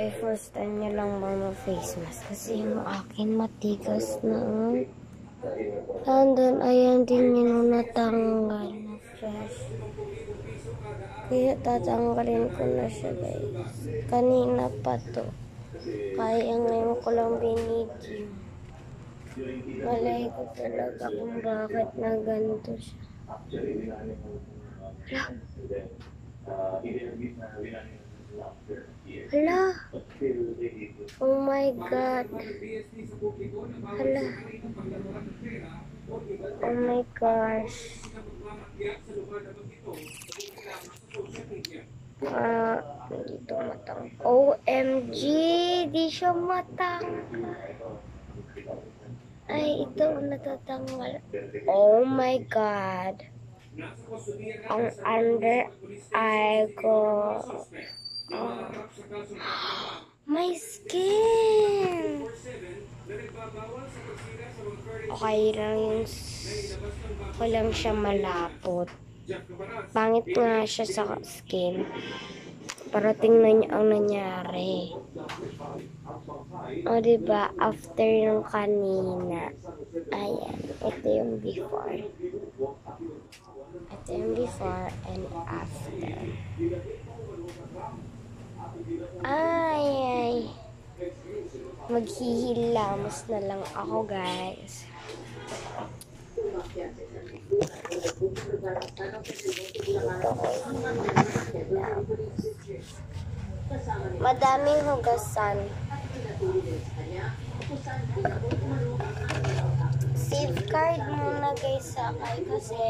First time niya lang mag-face mask kasi yung akin matigas na. And then, ayan din yun natanggal na fresh. Kaya tatanggalin ko na siya, guys. Kanina pa to. Kaya ngayon ko lang binidyo. Malay ko talaga kung bakit na ganito siya. Hala! Oh my God! Hala! Oh my gosh! Dito matang. OMG! Di siya matanggal. Ay, ito natatanggal. Oh my God! Ang under eye ko. Oh. My skin! Okay lang yung siya malapot. Pangit nga siya sa skin. Pero tingnan niyo ang nangyari. O, diba? After yung kanina. Ayan. Ito yung before. Ito yung before and after. Ay. Maghihilamos na lang ako, guys. Madaming hugasan. Safeguard muna, guys, sakay kasi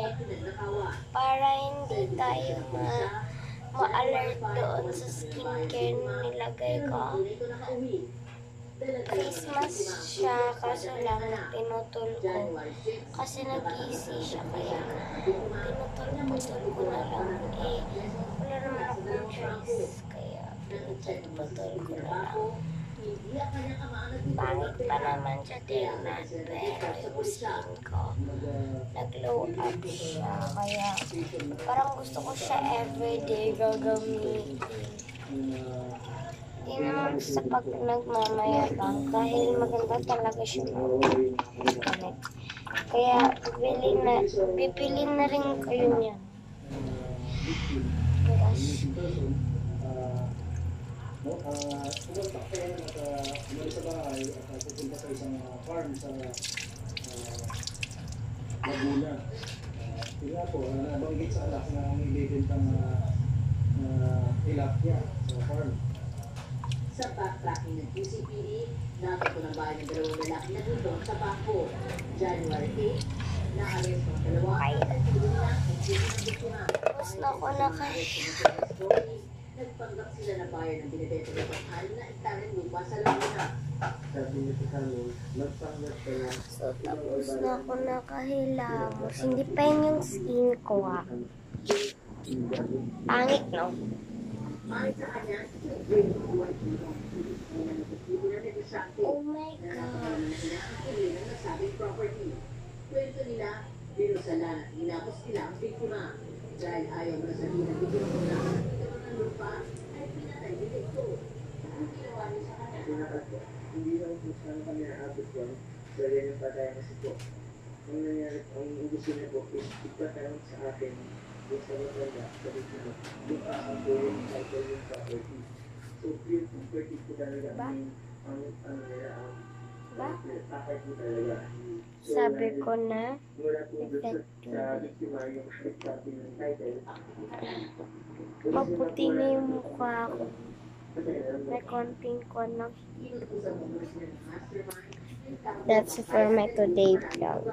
para hindi tayo ma-alert doon sa skincare na nilagay ko. Christmas siya, kaso lang pinutol ko kasi nag-easy siya, kaya pinutol ko na lang. Wala naman akong choice, kaya pinutol ko na lang. Pangit pa naman siya tingnan, pero yung skin ko nag-glow up siya, kaya parang gusto ko siya everyday gagamitin. Hindi naman sa pag nagmamayabang dahil maganda talaga siya mag-connect. Kaya bibili na rin kayo niyan. Gosh. Pumunta kayo at umalis sa bahay at pupunta sa isang farm sa Laguna. Kaya po, nabanggit sa anak na may bibintang tilapia sa farm. Sa backtracking ng QCPD, nakatutunan bahay ng dalawang lalaki na dito sa bangko. January 8, na-arrest ng dalawa at tulong na ang biktima. Tapos na ako Nagpanggap sila na buyer ng binibenta ng pang-6 na hektaryang lupa sa Laguna. Sabi niyo sa kami, nagpanggap kaya. So, tapos na ako nakahilamos. Hindi pa yun yung skin ko, ha. Pangit, no? Ayon sa kanya, Oh my God. ng nasabing property. Kwento nila, binusala at inapos nila ang biktima. Dahil ayaw na sabihin ng biktima ng lupa, ay pinatay nila ito. Ang ginawa niya sa kanya. Hindi lang kung saan kami naabot yan, sa ganyan pa tayo kasi po. Ang nangyari, ang gusto niya po is ipatawag sa akin yung sa maganda, sa biktima, yung asapo yung title yung property. So, yung property po talaga ang takay po talaga. Sabi ko na, Mura po sa biktima yung expectation ng title. maputi na yung mukha ko. May konting konok. That's for my today vlog.